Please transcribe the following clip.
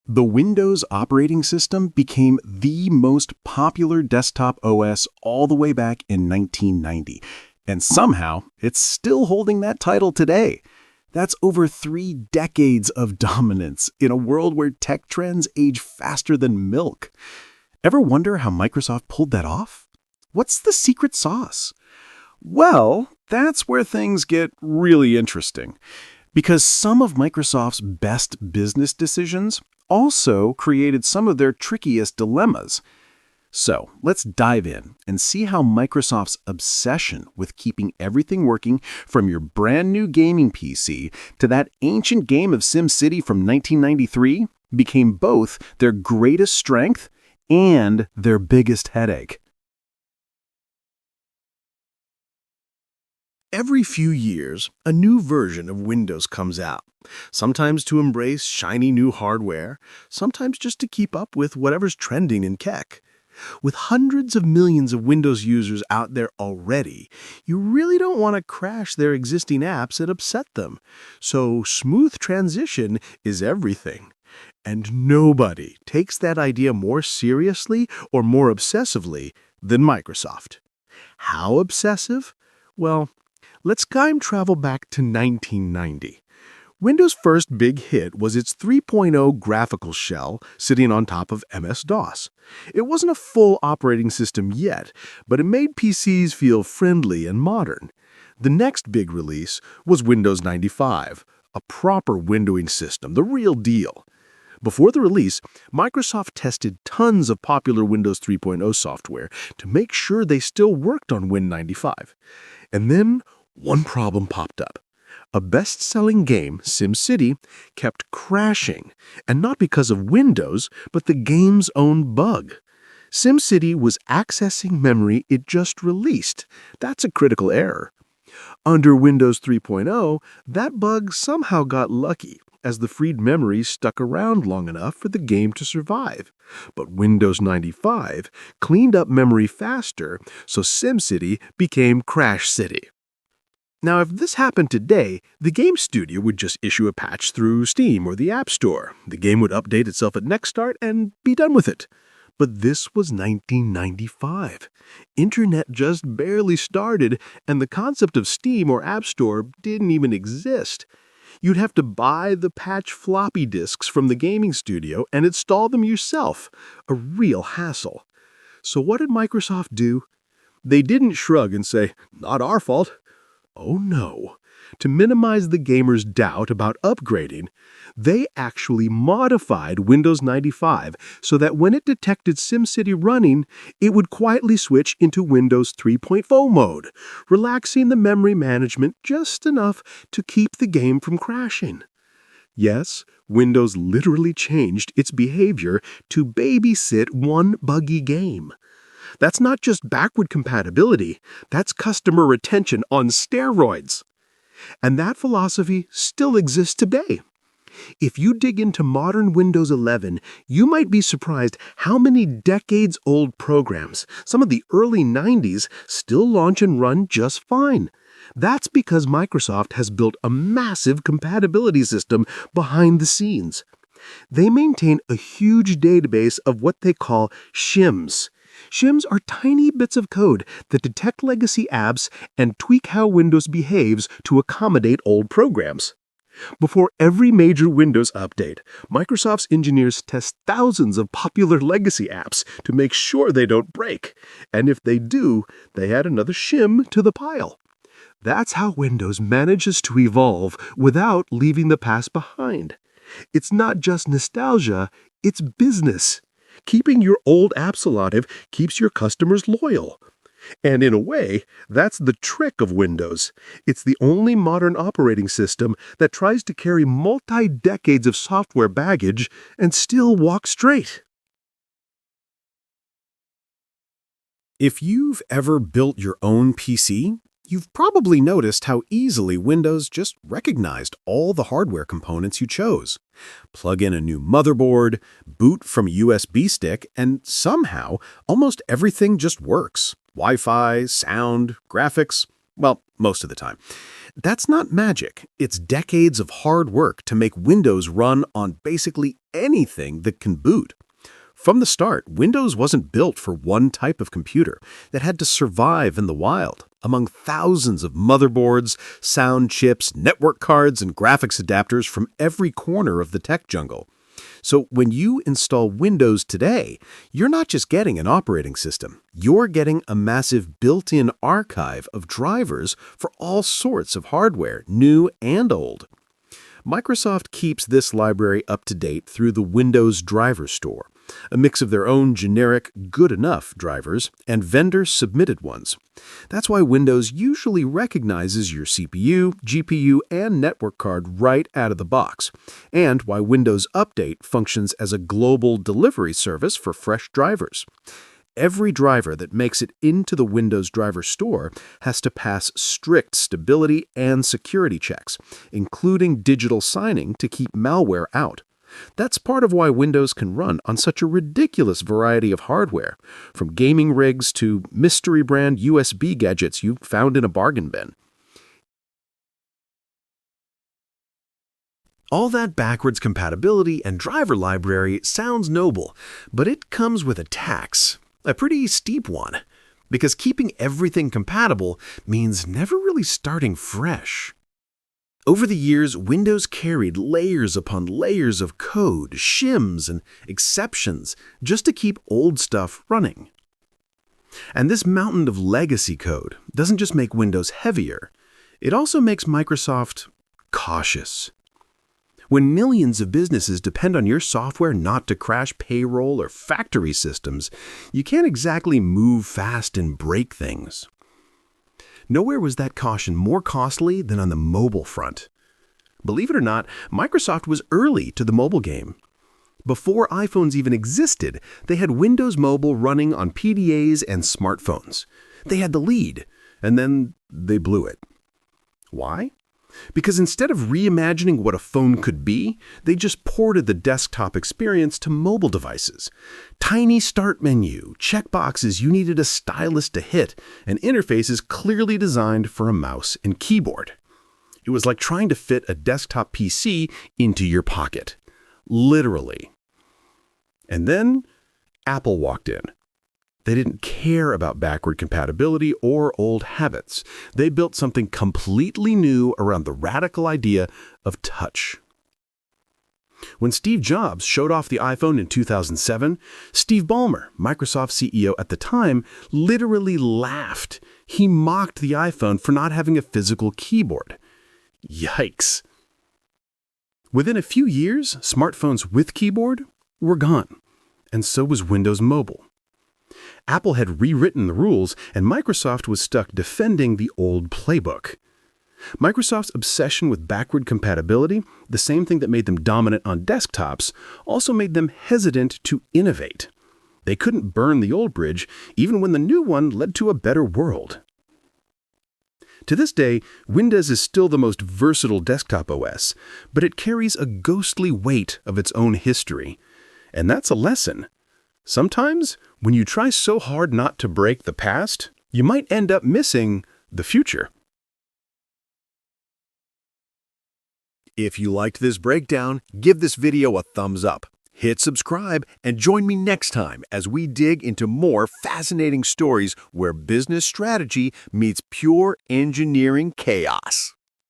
The Windows operating system became the most popular desktop OS all the way back in 1990, and somehow it's still holding that title today. That's over 3 decades of dominance in a world where tech trends age faster than milk. Ever wonder how Microsoft pulled that off? What's the secret sauce? Well, that's where things get really interesting, because some of Microsoft's best business decisions also created some of their trickiest dilemmas. So let's dive in and see how Microsoft's obsession with keeping everything working from your brand new gaming PC to that ancient game of SimCity from 1993 became both their greatest strength and their biggest headache. Every few years, a new version of Windows comes out, sometimes to embrace shiny new hardware, sometimes just to keep up with whatever's trending in tech. With hundreds of millions of Windows users out there already, you really don't want to crash their existing apps and upset them. So smooth transition is everything. And nobody takes that idea more seriously or more obsessively than Microsoft. How obsessive? Well, let's time travel back to 1990. Windows' first big hit was its 3.0 graphical shell sitting on top of MS-DOS. It wasn't a full operating system yet, but it made PCs feel friendly and modern. The next big release was Windows 95, a proper windowing system, the real deal. Before the release, Microsoft tested tons of popular Windows 3.0 software to make sure they still worked on Win95. And then one problem popped up. A best-selling game, SimCity, kept crashing, and not because of Windows, but the game's own bug. SimCity was accessing memory it just released. That's a critical error. Under Windows 3.0, that bug somehow got lucky, as the freed memory stuck around long enough for the game to survive. But Windows 95 cleaned up memory faster, so SimCity became Crash City. Now, if this happened today, the game studio would just issue a patch through Steam or the App Store. The game would update itself at next start and be done with it. But this was 1995. Internet just barely started, and the concept of Steam or App Store didn't even exist. You'd have to buy the patch floppy disks from the gaming studio and install them yourself. A real hassle. So what did Microsoft do? They didn't shrug and say, "Not our fault." Oh no. To minimize the gamer's doubt about upgrading, they actually modified Windows 95 so that when it detected SimCity running, it would quietly switch into Windows 3.0 mode, relaxing the memory management just enough to keep the game from crashing. Yes, Windows literally changed its behavior to babysit one buggy game. That's not just backward compatibility, that's customer retention on steroids. And that philosophy still exists today. If you dig into modern Windows 11, you might be surprised how many decades-old programs, some of the early 90s, still launch and run just fine. That's because Microsoft has built a massive compatibility system behind the scenes. They maintain a huge database of what they call shims. Shims are tiny bits of code that detect legacy apps and tweak how Windows behaves to accommodate old programs. Before every major Windows update, Microsoft's engineers test thousands of popular legacy apps to make sure they don't break. And if they do, they add another shim to the pile. That's how Windows manages to evolve without leaving the past behind. It's not just nostalgia, it's business. Keeping your old apps alive keeps your customers loyal. And in a way, that's the trick of Windows. It's the only modern operating system that tries to carry multi-decades of software baggage and still walk straight. If you've ever built your own PC, you've probably noticed how easily Windows just recognized all the hardware components you chose. Plug in a new motherboard, boot from a USB stick, and somehow almost everything just works. Wi-Fi, sound, graphics, well, most of the time. That's not magic. It's decades of hard work to make Windows run on basically anything that can boot. From the start, Windows wasn't built for one type of computer that had to survive in the wild among thousands of motherboards, sound chips, network cards, and graphics adapters from every corner of the tech jungle. So when you install Windows today, you're not just getting an operating system. You're getting a massive built-in archive of drivers for all sorts of hardware, new and old. Microsoft keeps this library up to date through the Windows Driver Store, a mix of their own generic, good-enough drivers and vendor-submitted ones. That's why Windows usually recognizes your CPU, GPU, and network card right out of the box, and why Windows Update functions as a global delivery service for fresh drivers. Every driver that makes it into the Windows Driver Store has to pass strict stability and security checks, including digital signing to keep malware out. That's part of why Windows can run on such a ridiculous variety of hardware, from gaming rigs to mystery brand USB gadgets you found in a bargain bin. All that backwards compatibility and driver library sounds noble, but it comes with a tax. A pretty steep one, because keeping everything compatible means never really starting fresh. Over the years, Windows carried layers upon layers of code, shims, and exceptions just to keep old stuff running. And this mountain of legacy code doesn't just make Windows heavier, it also makes Microsoft cautious. When millions of businesses depend on your software not to crash payroll or factory systems, you can't exactly move fast and break things. Nowhere was that caution more costly than on the mobile front. Believe it or not, Microsoft was early to the mobile game. Before iPhones even existed, they had Windows Mobile running on PDAs and smartphones. They had the lead, and then they blew it. Why? Because instead of reimagining what a phone could be, they just ported the desktop experience to mobile devices. Tiny start menu, checkboxes you needed a stylus to hit, and interfaces clearly designed for a mouse and keyboard. It was like trying to fit a desktop PC into your pocket. Literally. And then Apple walked in. They didn't care about backward compatibility or old habits. They built something completely new around the radical idea of touch. When Steve Jobs showed off the iPhone in 2007, Steve Ballmer, Microsoft CEO at the time, literally laughed. He mocked the iPhone for not having a physical keyboard. Yikes. Within a few years, smartphones with keyboard were gone, and so was Windows Mobile. Apple had rewritten the rules, and Microsoft was stuck defending the old playbook. Microsoft's obsession with backward compatibility, the same thing that made them dominant on desktops, also made them hesitant to innovate. They couldn't burn the old bridge, even when the new one led to a better world. To this day, Windows is still the most versatile desktop OS, but it carries a ghostly weight of its own history. And that's a lesson. Sometimes, when you try so hard not to break the past, you might end up missing the future. If you liked this breakdown, give this video a thumbs up, hit subscribe, and join me next time as we dig into more fascinating stories where business strategy meets pure engineering chaos.